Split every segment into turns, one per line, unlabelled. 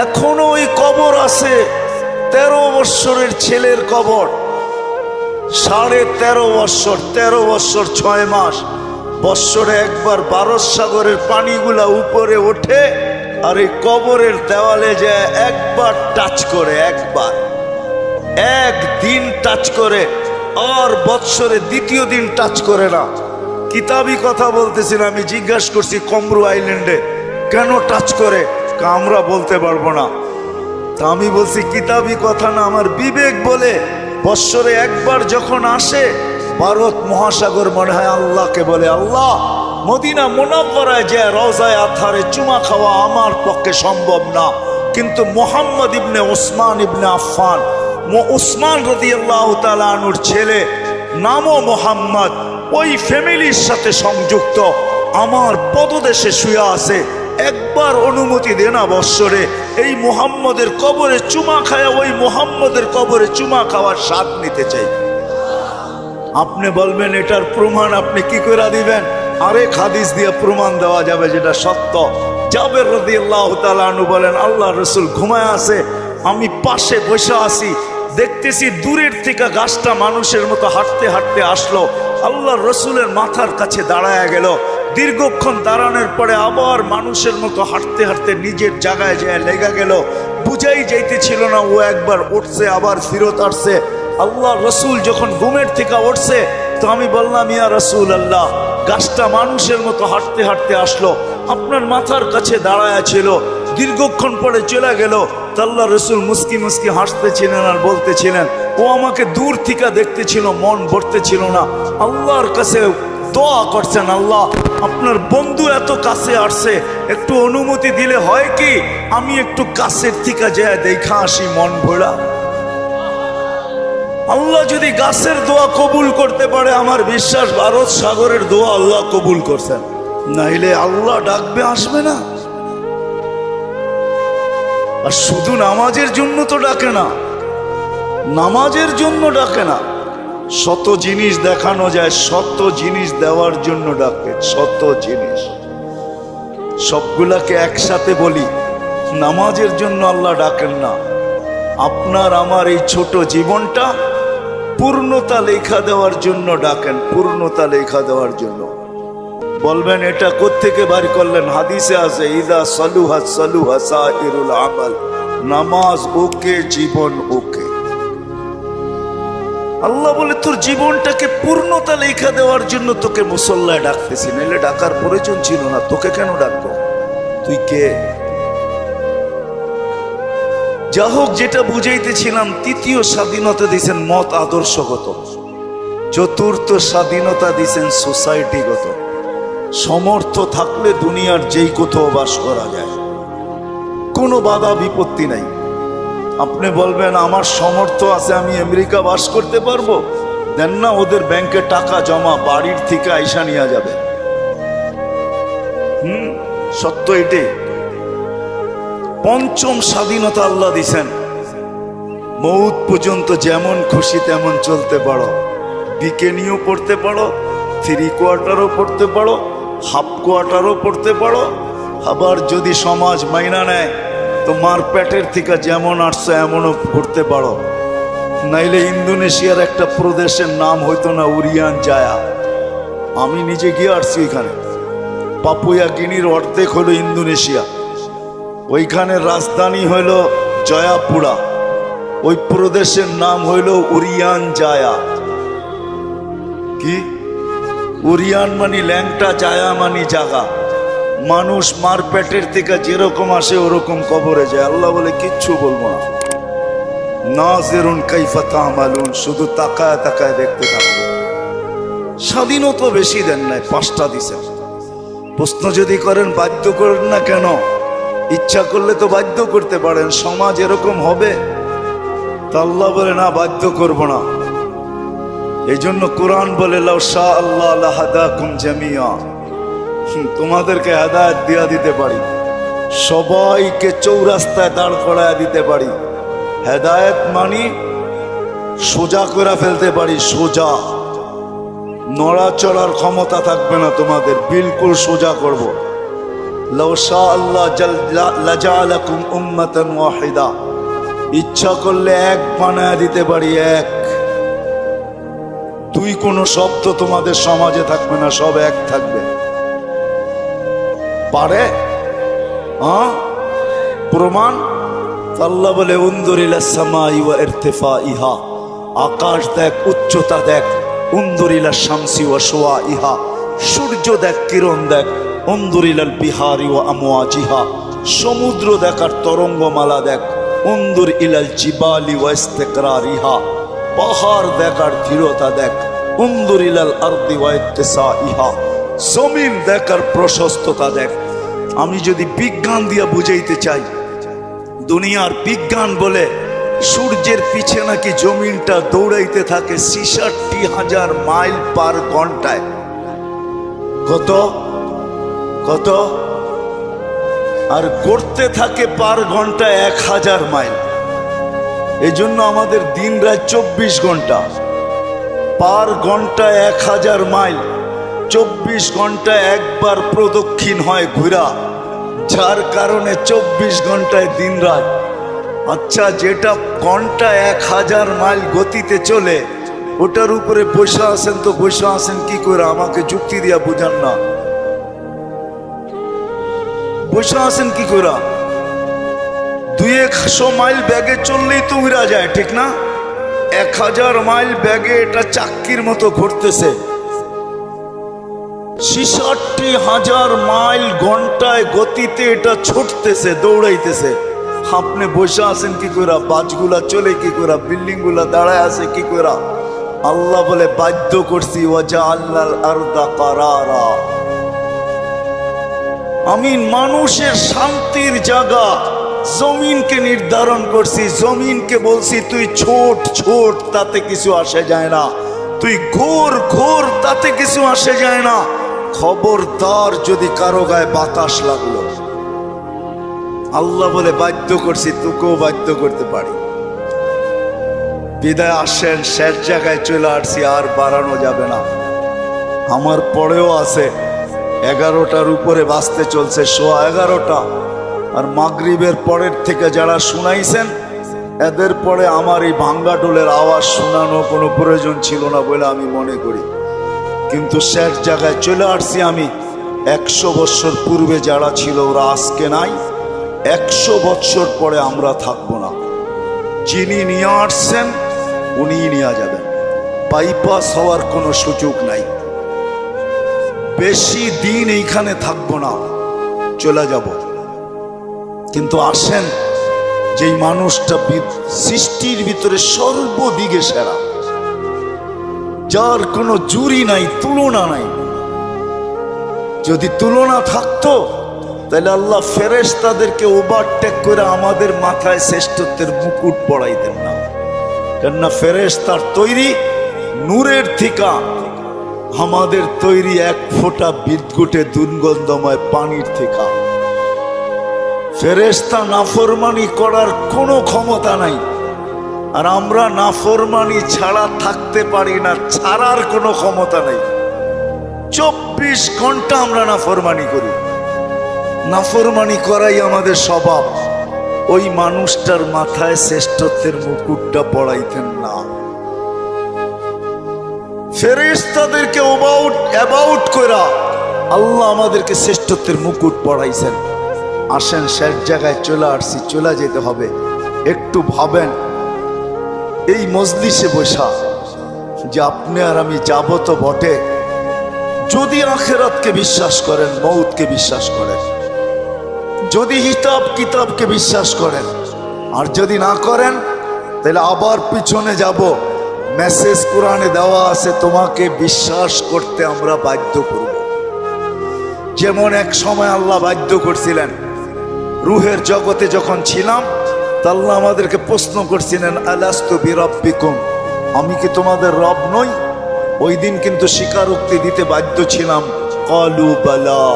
এখনো ওই কবর আছে। 13 বৎসরের ছেলের কবর, 13.5 বৎসর, 13 বৎসর 6 মাস। বৎসরে একবার ভারত সাগরের পানিগুলা উপরে ওঠে আর এই কবরের দেওয়ালে যায় একবার টাচ করে, একদিন টাচ করে, আর বৎসরে দ্বিতীয় দিন টাচ করে না। কিতাবি কথা বলতেছি না, আমি জিজ্ঞাসা করছি কমরু আইল্যান্ডে কেন টাচ করে, আমরা বলতে পারবো না। তা আমি বলছি কিতাবি কথা না, আমার বিবেক বলে বৎসরে একবার যখন আসে ভারত মহাসাগর মনে হয় আল্লাহকে বলে, আল্লাহ মদিনা মুনাওয়ারায় যে রওজায়ে আতহারে চুমা খাওয়া আমার পক্ষে সম্ভব না, কিন্তু মুহাম্মদ ইবনে ওসমান ইবনে আফফান, ওসমান রাদিয়াল্লাহু তাআলা আনহুর ছেলে, নামও মোহাম্মদ, ওই ফ্যামিলির সাথে সংযুক্ত, আমার পদদেশে শুয়ে আছে, একবার অনুমতি দে না বৎসরে এই মুহাম্মদের কবরে চুমা খায়, ওই মুহাম্মদের কবরে চুমা খাওয়ার স্বাদ নিতে চাই। আপনি বলবেন এটার প্রমাণ আপনি কি করে দিবেন? আরেক হাদিস দিয়ে প্রমাণ দেওয়া যাবে যেটা সত্য। জাবের রাদিয়াল্লাহু তাআলা আনহু বলেন, আল্লাহ রাসূল ঘুমায় আছে, আমি পাশে বসে আছি, দেখতেছি দূরের থেকে গাছটা মানুষের মতো হাঁটতে হাঁটতে আসলো, আল্লাহ রসুলের মাথার কাছে দাঁড়ায় গেল। দীর্ঘক্ষণ দাঁড়ানোর পরে আবার মানুষের মতো হাঁটতে হাঁটতে নিজের জায়গায় যায় লেগে গেল। বুঝাই যাইতেছিল না ও একবার উঠছে আবার ফিরত আসছে। আল্লাহ রসুল যখন ঘুমের থেকে উঠছে তো আমি বললাম, ইয়া রাসূল আল্লাহ, গাছটা মানুষের মতো হাঁটতে হাঁটতে আসলো, আপনার মাথার কাছে দাঁড়ায় ছিল, দীর্ঘক্ষণ পরে চলে গেল। আল্লাহ রসুল মুস্কি মুস্কি হাসতেছিলেন আর বলতেছিলেন, ও আমাকে দূর থেকে দেখতেছিল, মন ভরতেছিল না, আল্লাহর কাছে দোয়া করছেন, আল্লাহ আপনার বন্ধু এত কাছে আসছে, একটু অনুমতি দিলে হয় কি আমি একটু কাছের থেকে যায় দেখা আসি মন ভরা। আল্লাহ যদি গাছের দোয়া কবুল করতে পারে, আমার বিশ্বাস ভারত সাগরের দোয়া আল্লাহ কবুল করছেন, নাইলে আল্লাহ ডাকবে আসবে না। আর শুধু নামাজের জন্য তো ডাকে না, নামাজের জন্য ডাকে না, শত জিনিস দেখানো যায়, শত জিনিস দেওয়ার জন্য ডাকে, শত জিনিস। সবগুলাকে একসাথে বলি, নামাজের জন্য আল্লাহ ডাকেন না। আপনার আমার এই ছোট জীবনটা পূর্ণতা লেখা দেওয়ার জন্য ডাকেন, পূর্ণতা লেখা দেওয়ার জন্য। বলবেন এটা কোত্থেকে বাড়ি করলেন? হাদিসে আছে, ইদা সালুহা সালুহা সাইরুল আমাল, নামাজ ওকে, জীবন ওকে। আল্লাহ বলে তোর জীবনটাকে পূর্ণতা লেখা দেওয়ার জন্য তোকে মুসল্লায় ডাকতেছি, নাহলে ডাকার প্রয়োজন ছিল না, তোকে কেন ডাকবো? তুই কে? যা হোক, যেটা বুঝাইতেছিলাম, তৃতীয় স্বাধীনতা দিয়েছেন মত আদর্শগত, চতুর্থ স্বাধীনতা দিয়েছেন সোসাইটিগত। সমর্থ থাকলে দুনিয়ার যেই কোথাও বাস করা যায়, কোনো বাধা বিপত্তি নাই। আপনি বলবেন আমার সমর্থ আছে, আমি আমেরিকা বাস করতে পারবো, দেন না, ওদের ব্যাংকে টাকা জমা, বাড়ির থেকে আইসা নিয়ে যাবে। সত্য এটাই। পঞ্চম স্বাধীনতা আল্লাহ দিছেন, মৌত পর্যন্ত যেমন খুশি তেমন চলতে পারো, বিকেনিও পড়তে পারো, 3 কোয়ার্টারও পড়তে পারো, হাফ কোয়ার্টারও পড়তে পারো। আবার যদি সমাজ মাইনা নেয় তো মার পেটের থেকে যেমন আসছে এমনও করতে পারো। নাইলে ইন্দোনেশিয়ার একটা প্রদেশের নাম হইতো না উরিয়ান জায়া, আমি নিজে গিয়ে আসছি এখানে। পাপুয়া গিনির অর্ধেক হলো ইন্দোনেশিয়া, ওইখানের রাজধানী হইল জয়াপুরা, ওই প্রদেশের নাম হইল উরিয়ান জায়া। কি উরিয়ান মানি ল্যাংটা, জায়া মানি জাগা। মানুষ মার পেটের থেকে যেরকম আসে ওরকম কবরে যায়। আল্লাহ বলে কিচ্ছু বলবো না, নাজিরুন কাইফা তা'মালুন, শুধু তাকায় তাকায় দেখতে থাকবো। স্বাধীনতা বেশি দেন নাই, 5টা দিছেন। প্রশ্ন যদি করেন বাধ্য করেন না কেন, ইচ্ছা করলে তো বাধ্য করতে পারেন, সমাজ এরকম হবে। তা আল্লাহ বলে না, বাধ্য করব না। এই জন্য কোরআন বলে, লাউ শাআ আল্লাহ লাহাদাকুম জামিয়া, তোমাদেরকে হেদায়েত দিয়া দিতে পারি, সবাইকে চৌরাস্তায় দাঁড় করায় দিতে পারি। হেদায়েত মানি সোজা করে ফেলতে পারি, সোজা, নড়াচড়ার ক্ষমতা থাকবে না তোমাদের, বিলকুল সোজা করব। লাউ শা আল্লাহ লাজালাকুম উম্মাতান ওয়াহিদা, ইচ্ছা করলে এক বানায় দিতে পারি, এক। দুই কোনো শব্দ তোমাদের সমাজে থাকবে না, সব এক থাকবে। পারে? হ্যাঁ, প্রমাণ? আল্লাহ বলে উনজুর ইলাস সামাই ওয়া ইরতিফাইহা, আকাশ দেখ, উচ্চতা দেখ। উনজুর ইলাশ শামসি ওয়া শুআইহা, সূর্য দেখ, কিরণ দেখ। উনজুর ইলাল বিহারি ওয়া আমওয়াজিহা, সমুদ্র দেখ আর তরঙ্গমালা দেখ। উনজুর ইলাল জিবালি ওয়া ইস্তিকরারিহা, পাহাড় দেখ আর দৃঢ়তা দেখ। উনজুর ইলাল আরদি ওয়া ইত্তিসাইহা, জমিন দেখ আর প্রশস্ততা দেখ। আমি যদি বিজ্ঞান দিয়া বুঝাইতে চাই, দুনিয়ার বিজ্ঞান বলে সূর্যের পিছে নাকি জমিনটা দৌড়াইতে থাকে ৬৬,০০০ মাইল পার ঘন্টায়। কত কত? আর গড়তে থাকে পার ঘন্টা ১,০০০ মাইল। এই জন্য আমাদের দিন রাত ২৪ ঘন্টা, পার ঘন্টা ১,০০০ মাইল। ২৪ ঘন্টা একবার প্রদক্ষিণ হয় ঘুরা, যার কারণে ২৪ ঘন্টায় দিন রাত। আচ্ছা, যেটা ঘন্টা ১,০০০ মাইল গতিতে চলে, ওটার উপরে বসে আছেন, তো বসে আছেন কি করে? আমাকে যুক্তি দিয়া বুঝান না, বসে আছেন কি করে? ২০০ মাইল ব্যাগে চললেই তো উড়া যায়, ঠিক না? ১,০০০ মাইল ব্যাগে এটা চাক্কির মতো ঘুরতেছে। ৬৬,০০০ মাইল ঘন্টায় গতিতে এটা ছুটতেছে, দৌড়াইতেছে। আপনি বসে আছেন কি করে? বাসগুলা চলে কি করে? বিল্ডিং গুলা দাঁড়ায় আছে কি করে? আল্লাহ বলে বাধ্য করছি, ওয়াজআলনাল আরদা কারারা, আমি মানুষের শান্তির জায়গা জমিনকে নির্ধারণ করছি। জমিনকে বলছি তুই ছোট ছোট, তাতে কিছু আসে যায় না। তুই ঘোর ঘোর, তাতে কিছু আসে যায় না। খবরদার যদি কারো গায়ে বাতাস লাগলো, আল্লাহ বলে বাধ্য করছি, তোকেও বাধ্য করতে পারি। বিদায় আসেন, শেষ জায়গায় চলে আসছি, আর বাড়ানো যাবে না। আমার পরেও আছে 11টার উপরে বাজতে চলছে, 11:15। আর মাগরিবের পরের থেকে যারা শুনাইছেন, এদের পরে আমার এই ভাঙ্গা ডোলের আওয়াজ শোনানো কোনো প্রয়োজন ছিল না বলে আমি মনে করি। কিন্তু শেষ জায়গায় চলে আসছি আমি। 100 বছর পূর্বে যারা ছিল ওরা আজকে নাই, 100 বছর পরে আমরা থাকবো না। যিনি নিয়ে আসছেন উনিই নিয়ে যাবেন, বাইপাস হওয়ার কোনো সুযোগ নাই। বেশি দিন এইখানে থাকবো না, চলে যাব। কিন্তু আসেন, যেই মানুষটা সৃষ্টির ভিতরে সর্বদিকে সেরা, যার কোনো জুরি নাই, তুলনা নাই। যদি তুলনা থাকতো তাহলে আল্লাহ ফেরেশতাদেরকে ওভারটেক করে আমাদের মাথায় শ্রেষ্ঠত্বের মুকুট পড়াইতেন না। কেননা ফেরেশতার তৈরি নূরের থিকা, আমাদের তৈরি এক ফোঁটা বিদ্যুটে দুর্গন্ধময় পানির থিকা। ফেরেশতা নাফরমানি করার কোনো ক্ষমতা নাই, আর আমরা নাফরমানি ছাড়া থাকতে পারি না, ছাড়ার কোনো ক্ষমতা নাই। 24 ঘন্টা আমরা নাফরমানি করি, নাফরমানি করাই আমাদের স্বভাব। ওই মানুষটার মাথায় শ্রেষ্ঠত্বের মুকুটটা পড়াইতেন না। ফেরেশতাদেরকে অ্যাবাউট কইরা আল্লাহ আমাদেরকে শ্রেষ্ঠত্বের মুকুট পড়াইছেন। আসেন, শেষ জায়গায় চলে আসছি, চলে যেতে হবে। একটু ভাবেন, এই মজলিসে বসা যে আপনি আর আমি যাব তো বটে, যদি আখিরাতকে বিশ্বাস করেন, মউতকে বিশ্বাস করেন, যদি হিসাব কিতাবকে বিশ্বাস করেন, আর যদি না করেন তাহলে আবার পিছনে যাব। মেসেজ কোরআনে দেওয়া আছে, তোমাকে বিশ্বাস করতে আমরা বাধ্য করব। যেমন এক সময় আল্লাহ বাধ্য করছিলেন, রুহের জগতে যখন ছিলাম, তা আল্লাহ আমাদেরকে প্রশ্ন করছিলেন, আলাস্তু বিরাব্বিকুম, আমি কি তোমাদের রব নই? ওই দিন কিন্তু স্বীকারোক্তি দিতে বাধ্য ছিলাম, ক্বালু বালা।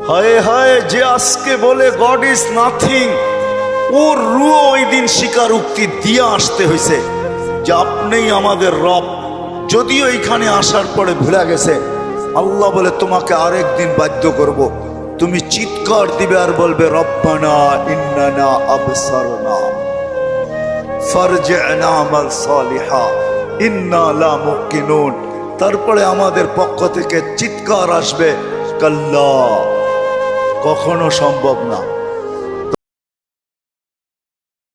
হায় হায়, যে আজকে বলে গড ইজ নাথিং, ওর রুহ ওই দিন স্বীকারোক্তি দিয়ে আসতে হয়েছে যে আপনিই আমাদের রব। যদিও এখানে আসার পরে ভুলে গেছে, আল্লাহ বলে তোমাকে আরেকদিন বাধ্য করব। তুমি চিৎকার দিবে আর বলবে রব্বানা ইন্নানা আবসারনা ফারজি'না আমাল সালিহা ইন্না লা মুকিনুন। তারপরে আমাদের পক্ষ থেকে চিৎকার আসবে, কাল্লা, কখনো সম্ভব না।